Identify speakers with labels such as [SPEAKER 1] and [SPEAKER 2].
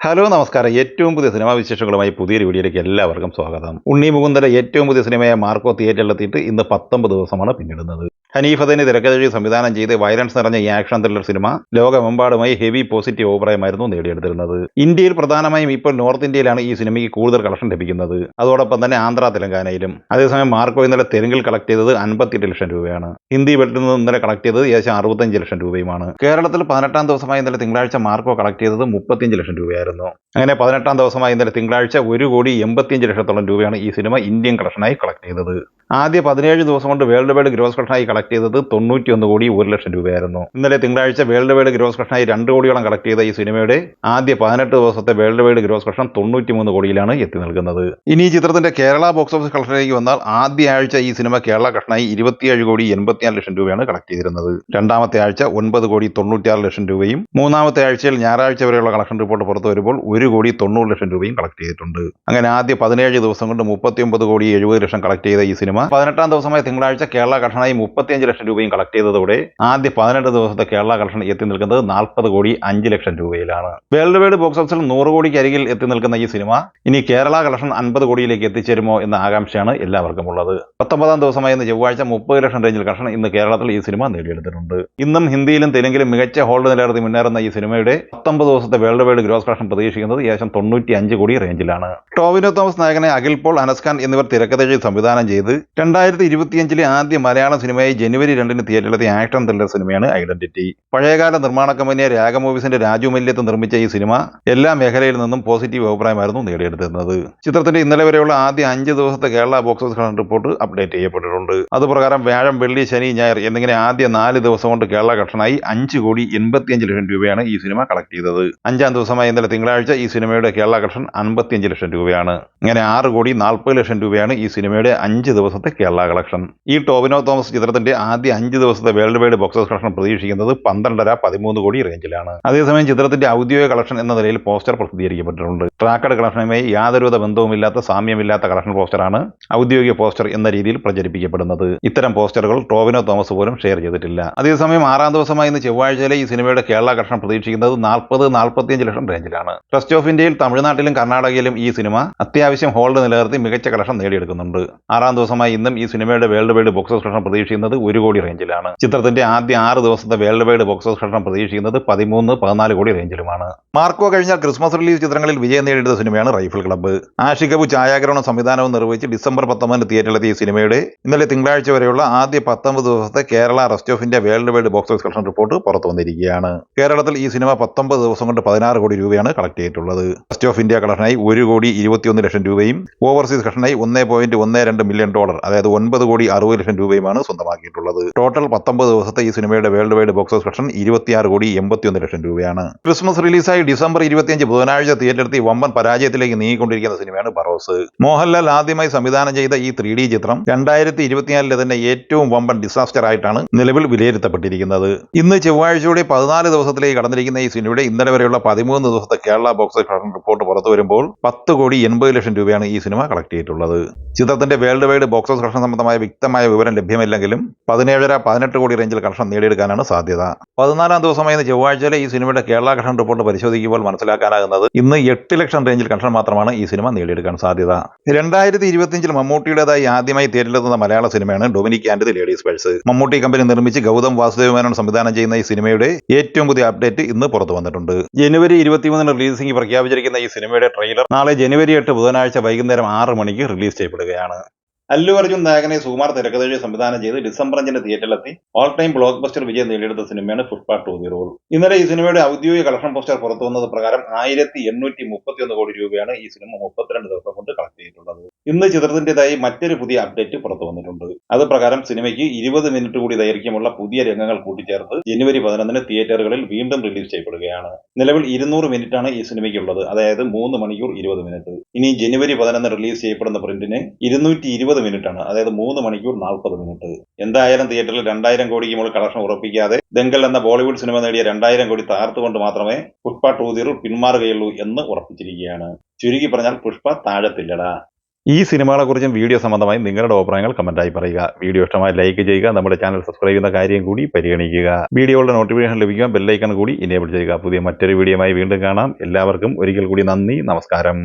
[SPEAKER 1] Hello നമസ്കാരം. ഏറ്റവും പുതിയ സിനിമാ വിശേഷങ്ങളുമായി പുതിയൊരു വീഡിയോയിലേക്ക് എല്ലാവർക്കും സ്വാഗതം. ഉണ്ണി മുകുന്ദന്റെ ഏറ്റവും പുതിയ സിനിമയായ മാർക്കോ തിയേറ്ററിലെത്തിയിട്ട് ഇന്ന് 19 ദിവസമാണ് പിന്നിടുന്നത്. ഹനീഫ് അദീനി തിരക്കഥ സംവിധാനം ചെയ്ത് വയലൻസ് നിറഞ്ഞ ഈ ആക്ഷൻ ത്രില്ലർ സിനിമ ലോകമെമ്പാടുമായി ഹെവി പോസിറ്റീവ് അഭിപ്രായമായിരുന്നു നേടിയെടുത്തിരുന്നത്. ഇന്ത്യയിൽ പ്രധാനമായും ഇപ്പോൾ നോർത്ത് ഇന്ത്യയിലാണ് ഈ സിനിമയ്ക്ക് കൂടുതൽ കളക്ഷൻ ലഭിക്കുന്നത്. അതോടൊപ്പം തന്നെ ആന്ധ്ര തെലങ്കാനയിലും. അതേസമയം മാർക്കോ ഇന്നലെ തെലുങ്കിൽ കളക്ട് ചെയ്തത് 58 ലക്ഷം രൂപയാണ്. ഹിന്ദി ബെൽറ്റിൽ നിന്ന് ഇന്നലെ കളക്ട് ചെയ്തത് ഏകദേശം 65 ലക്ഷം രൂപയുമാണ്. കേരളത്തിൽ 18 ദിവസമായി ഇന്നലെ തിങ്കളാഴ്ച മാർക്കോ കളക്ട് ചെയ്തത് 35 ലക്ഷം രൂപയായിരുന്നു. അങ്ങനെ 18 ദിവസമായി ഇന്നലെ തിങ്കളാഴ്ച 1,85 ലക്ഷത്തോളം രൂപയാണ് ഈ സിനിമ ഇന്ത്യൻ കളക്ഷനായി കളക്ട് ചെയ്തത്. ആദ്യ 17 ദിവസം കൊണ്ട് വേൾഡ് വൈഡ് ഗ്രോസ് കളക്ഷനായി കളക്ട് ചെയ്തത് 91,01,00,000 രൂപയായിരുന്നു. ഇന്നലെ തിങ്കളാഴ്ച വേൾഡ് വൈഡ് ഗ്രോസ് കളക്ഷനായി 2 കോടിയോളം കളക്ട് ചെയ്ത ഈ സിനിമയുടെ ആദ്യ 18 ദിവസത്തെ വേൾഡ് വൈഡ് ഗ്രോസ് കളക്ഷൻ 93 കോടിയിലാണ് എത്തി നിൽക്കുന്നത്. ഇനി ഈ ചിത്രത്തിന്റെ കേരള ബോക്സ് ഓഫീസ് കളക്ഷനിലേക്ക് വന്നാൽ ആദ്യ ആഴ്ച ഈ സിനിമ കേരള കളക്ഷനായി 27,84,00,000 രൂപയാണ് കളക്ട് ചെയ്തിരുന്നത്. രണ്ടാമത്തെ ആഴ്ച 9,96,00,000 രൂപയും മൂന്നാമത്തെ ആഴ്ചയിൽ ഞായറാഴ്ച വരെയുള്ള കളക്ഷൻ റിപ്പോർട്ട് പുറത്തു വരുമ്പോൾ 1,90,00,000 രൂപയും കളക്ട് ചെയ്തിട്ടുണ്ട്. അങ്ങനെ ആദ്യ 17 ദിവസം കൊണ്ട് 39,70,00,000 കളക്ട് ചെയ്ത ഈ സിനിമ 18 ദിവസമായ തിങ്കളാഴ്ച കേരള കളക്ഷനായി 35 ലക്ഷം രൂപയും കളക്ട് ചെയ്തതോടെ ആദ്യ 18 ദിവസത്തെ കേരള കളക്ഷൻ എത്തി നിൽക്കുന്നത് 40,05,00,000 രൂപയിലാണ്. വേൾഡ് വൈഡ് ബോക്സ് ഓഫീസിൽ 100 കോടിക്ക് അരികിൽ എത്തി നിൽക്കുന്ന ഈ സിനിമ ഇനി കേരള കളക്ഷൻ 50 കോടിയിലേക്ക് എത്തിച്ചേരുമോ എന്ന ആകാംക്ഷയാണ് എല്ലാവർക്കും ഉള്ളത്. 19 ദിവസമായ ഇന്ന് ചൊവ്വാഴ്ച 30 ലക്ഷം റേഞ്ചിൽ കളക്ഷൻ ഇന്ന് കേരളത്തിൽ ഈ സിനിമ നേടിയെടുത്തിട്ടുണ്ട്. ഇന്നും ഹിന്ദിയിലും തെലുങ്കിലും മികച്ച ഹോൾഡ് നിലനിർത്തി മുന്നേറുന്ന ഈ സിനിമയുടെ 19 ദിവസത്തെ വേൾഡ് വൈഡ് ഗ്രോസ് കളക്ഷൻ പ്രതീക്ഷിക്കുന്നത് ഏകദേശം 95 കോടി റേഞ്ചിലാണ്. ടോവിനോ തോമസ് നായകനെ അഖിൽ പോൾ, അനസ് ഖാൻ എന്നിവർ തിരക്കഥ സംവിധാനം ചെയ്ത് 2025 ആദ്യ മലയാളം സിനിമയായി ജനുവരി 2 തിയേറ്ററിലെത്തിയ ആക്ഷൻ ത്രില്ലർ സിനിമയാണ് ഐഡന്റിറ്റി. പഴയകാല നിർമ്മാണ കമ്പനിയായ രാഗ മൂവീസിന്റെ രാജു മല്യത്ത് നിർമ്മിച്ച ഈ സിനിമ എല്ലാ മേഖലയിൽ നിന്നും പോസിറ്റീവ് അഭിപ്രായമായിരുന്നു നേടിയെടുത്തിരുന്നത്. ചിത്രത്തിന്റെ ഇന്നലെ വരെയുള്ള ആദ്യ 5 ദിവസത്തെ Kerala box office collection report update ചെയ്യപ്പെട്ടിട്ടുണ്ട്. അതുപ്രകാരം വ്യാഴം, വെള്ളി, ശനി, ഞായർ എന്നിങ്ങനെ ആദ്യ 4 ദിവസം കൊണ്ട് കേരള കളക്ഷനായി 5,85,00,000 രൂപയാണ് ഈ സിനിമ കളക്ട് ചെയ്തത്. 5-ാം ദിവസമായ ഇന്നലെ തിങ്കളാഴ്ച ഈ സിനിമയുടെ കേരള കളക്ഷൻ 55 ലക്ഷം രൂപയാണ്. ഇങ്ങനെ 6,40,00,000 രൂപയാണ് ഈ സിനിമയുടെ 5 ദിവസത്തെ കേരള കളക്ഷൻ. ഈ ടോവിനോ തോമസ് ചിത്രത്തിന്റെ ആദ്യ 5 ദിവസത്തെ world wide box office collection പ്രതീക്ഷിക്കുന്നത് 12.5-13 കോടി റേഞ്ചിലാണ്. അതേസമയം ചിത്രത്തിന്റെ ഔദ്യോഗിക കളക്ഷൻ എന്ന നിലയിൽ പോസ്റ്റർ പ്രസിദ്ധീകരിക്കപ്പെട്ടിട്ടുണ്ട്. ട്രാക്കഡ് കളക്ഷനുമായി യാതൊരുവിധ ബന്ധവുമില്ലാത്ത, സാമ്യമില്ലാത്ത കളക്ഷൻ പോസ്റ്ററാണ് ഔദ്യോഗിക പോസ്റ്റർ എന്ന രീതിയിൽ പ്രചരിപ്പിക്കപ്പെടുന്നത്. ഇത്തരം പോസ്റ്ററുകൾ ടോവിനോ തോമസ് പോലും ഷെയർ ചെയ്തിട്ടില്ല. അതേസമയം 6-ാം ദിവസമായി ഇന്ന് ചൊവ്വാഴ്ചയിലെ ഈ സിനിമയുടെ കേരള കളക്ഷൻ പ്രതീക്ഷിക്കുന്നത് 40-45 ലക്ഷം റേഞ്ചിലാണ്. റെസ്റ്റ് ഓഫ് ഇന്ത്യയിൽ തമിഴ്നാട്ടിലും കർണാടകയിലും ഈ സിനിമ അത്യാവശ്യം ഹോൾഡ് നിലനിർത്തി മികച്ച കളക്ഷൻ നേടിയെടുക്കുന്നുണ്ട്. 6-ാം ദിവസമായി ഇന്നും ഈ സിനിമയുടെ world wide box office collection പ്രതീക്ഷിക്കുന്നത് 1 കോടി റേഞ്ചിലാണ്. ചിത്രത്തിന്റെ ആദ്യ 6 ദിവസത്തെ world wide box office collection പ്രതീക്ഷിക്കുന്നത് 13-14 കോടി റേഞ്ചിലുമാണ്. മാർക്കോ കഴിഞ്ഞാൽ ക്രിസ്മസ് റിലീസ് ചിത്രങ്ങളിൽ വിജയം നേടിയെടുത്ത സിനിമയാണ് റൈഫിൾ ക്ലബ്ബ്. ആഷിഖ് അബു ഛായാഗ്രഹണവും സംവിധാനവും നിർവഹിച്ച് ഡിസംബർ 19 തിയേറ്ററിലെത്തിയ സിനിമയുടെ ഇന്നലെ തിങ്കളാഴ്ച വരെയുള്ള ആദ്യ 19 ദിവസത്തെ Kerala rest of India world wide box office collection report പുറത്തു വന്നിരിക്കുകയാണ്. കേരളത്തിൽ ഈ സിനിമ 19 ദിവസം കൊണ്ട് 16 കോടി രൂപയാണ് കളക്ട് ചെയ്തിട്ടുള്ളത്. റെസ്റ്റ് ഓഫ് ഇന്ത്യ കളക്ഷനായി 1,21,00,000 രൂപയും ഓവർസീസ് കളക്ഷനായി $1.12 മില്യൺ, അതായത് 9,60,00,000 രൂപയുമാണ് സ്വന്തമാക്കിയിട്ടുള്ളത്. ടോട്ടൽ 19 ദിവസത്തെ ഈ സിനിമയുടെ world wide box office collection 26,81,00,000 രൂപയാണ്. ക്രിസ്മസ് റിലീസായി ഡിസംബർ 25 ബുധനാഴ്ച തിയേറ്ററിലെത്തി വമ്പൻ പരാജയത്തിലേക്ക് നീങ്ങിക്കൊണ്ടിരിക്കുന്ന സിനിമയാണ് ബറോസ്. മോഹൻലാൽ ആദ്യമായി സംവിധാനം ചെയ്ത ഈ 3D ചിത്രം 2024 തന്നെ ഏറ്റവും വമ്പൻ ഡിസാസ്റ്റർ ആയിട്ടാണ് നിലവിൽ വിലയിരുത്തപ്പെട്ടിരിക്കുന്നത്. ഇന്ന് ചൊവ്വാഴ്ചയോടെ 14 ദിവസത്തിലേക്ക് കടന്നിരിക്കുന്ന ഈ സിനിമയുടെ ഇന്നലെ വരെയുള്ള 13 ദിവസത്തെ Kerala box office collection report പുറത്തു വരുമ്പോൾ 10,80,00,000 രൂപയാണ് ഈ സിനിമ കളക്ട് ചെയ്തിട്ടുള്ളത്. ചിത്രത്തിന്റെ world wide box office collection സംബന്ധമായ വ്യക്തമായ വിവരം ലഭ്യമല്ലെങ്കിലും 17-18 കോടി റേഞ്ചിൽ കളക്ഷൻ നേടിയെടുക്കാനാണ് സാധ്യത. 14-ാം ദിവസമായ ചൊവ്വാഴ്ചയിലെ ഈ സിനിമയുടെ കേരള കളക്ഷൻ റിപ്പോർട്ട് പരിശോധിക്കുമ്പോൾ മനസ്സിലാക്കാനാകുന്നത് ഇന്ന് 8 ലക്ഷം റേഞ്ചിൽ കളക്ഷൻ മാത്രമാണ് ഈ സിനിമ നേടിയെടുക്കാൻ സാധ്യത. 2025 മമ്മൂട്ടിയുടേതായി ആദ്യമായി തിയേറ്ററിലെത്തുന്ന മലയാള സിനിമയാണ് Dominic and the ladies purse. Mammootty company നിർമ്മിച്ച് ഗൗതം വാസുദേവ് മേനോൻ സംവിധാനം ചെയ്യുന്ന ഈ സിനിമയുടെ ഏറ്റവും പുതിയ അപ്ഡേറ്റ് ഇന്ന് പുറത്തു വന്നിട്ടുണ്ട്. ജനുവരി 23 റിലീസിംഗ് പ്രഖ്യാപിച്ചിരിക്കുന്ന ഈ സിനിമയുടെ ട്രെയിലർ നാളെ ജനുവരി 8 ബുധനാഴ്ച വൈകുന്നേരം 6 മണിക്ക് റിലീസ് ചെയ്യപ്പെടുകയാണ്. അല്ലു അർജുൻ നായകനെ സുകുമാർ തിരക്കഥ സംവിധാനം ചെയ്ത് ഡിസംബർ 5 തിയേറ്ററിലെത്തി ഓൾ ടൈം ബ്ലോക്ക് ബസ്റ്റർ വിജയം നേടിയെടുത്ത സിനിമയാണ് പുഷ്പ 2 ദി റൂൾ. ഇന്നലെ ഈ സിനിമയുടെ ഔദ്യോഗിക കളക്ഷൻ പോസ്റ്റർ പുറത്തു വന്നത് പ്രകാരം 1,831 കോടി രൂപയാണ് ഈ സിനിമ 32 ദിവസം കൊണ്ട് കളക്ട് ചെയ്തിട്ടുള്ളത്. ഇന്ന് ചിത്രത്തിന്റേതായി മറ്റൊരു പുതിയ അപ്ഡേറ്റ് പുറത്തു വന്നിട്ടുണ്ട്. അത് പ്രകാരം സിനിമയ്ക്ക് 20 മിനിറ്റ് കൂടി ദൈർഘ്യമുള്ള പുതിയ രംഗങ്ങൾ കൂട്ടിച്ചേർത്ത് ജനുവരി 11 തിയേറ്ററുകളിൽ വീണ്ടും റിലീസ് ചെയ്യപ്പെടുകയാണ്. നിലവിൽ 200 മിനിറ്റാണ് ഈ സിനിമയ്ക്കുള്ളത്, അതായത് 3 മണിക്കൂർ 20 മിനിറ്റ്. ഇനി ജനുവരി 11 റിലീസ് ചെയ്യപ്പെടുന്ന പ്രിന്റിന് 220 മിനിറ്റാണ്, അതായത് 3 മണിക്കൂർ 40 മിനിറ്റ്. എന്തായാലും തിയേറ്ററിൽ 2,000 കോടിക്ക് മുകളിൽ കളക്ഷൻ ഉറപ്പിക്കാതെ ദംഗൽ എന്ന ബോളിവുഡ് സിനിമ നേടിയ 2,000 കോടി തകർത്തുകൊണ്ട് മാത്രമേ പുഷ്പ 2 ദി റൂൾ പിന്മാറുകയുള്ളൂ എന്ന് ഉറപ്പിച്ചിരിക്കുകയാണ്. ചുരുക്കി പറഞ്ഞാൽ പുഷ്പ താഴത്തില്ലടാ. ഈ സിനിമകളെക്കുറിച്ചും വീഡിയോ സംബന്ധമായി നിങ്ങളുടെ അഭിപ്രായങ്ങൾ കമന്റായി പറയുക. വീഡിയോ ഇഷ്ടമായി ലൈക്ക് ചെയ്യുക. നമ്മുടെ ചാനൽ സബ്സ്ക്രൈബ് ചെയ്യുന്ന കാര്യം കൂടി പരിഗണിക്കുക. വീഡിയോകളുടെ നോട്ടിഫിക്കേഷൻ ലഭിക്കാൻ ബെല്ലൈക്കൺ കൂടി ഇനേബിൾ ചെയ്യുക. പുതിയ മറ്റൊരു വീഡിയോയുമായി വീണ്ടും കാണാം. എല്ലാവർക്കും ഒരിക്കൽ കൂടി നന്ദി, നമസ്കാരം.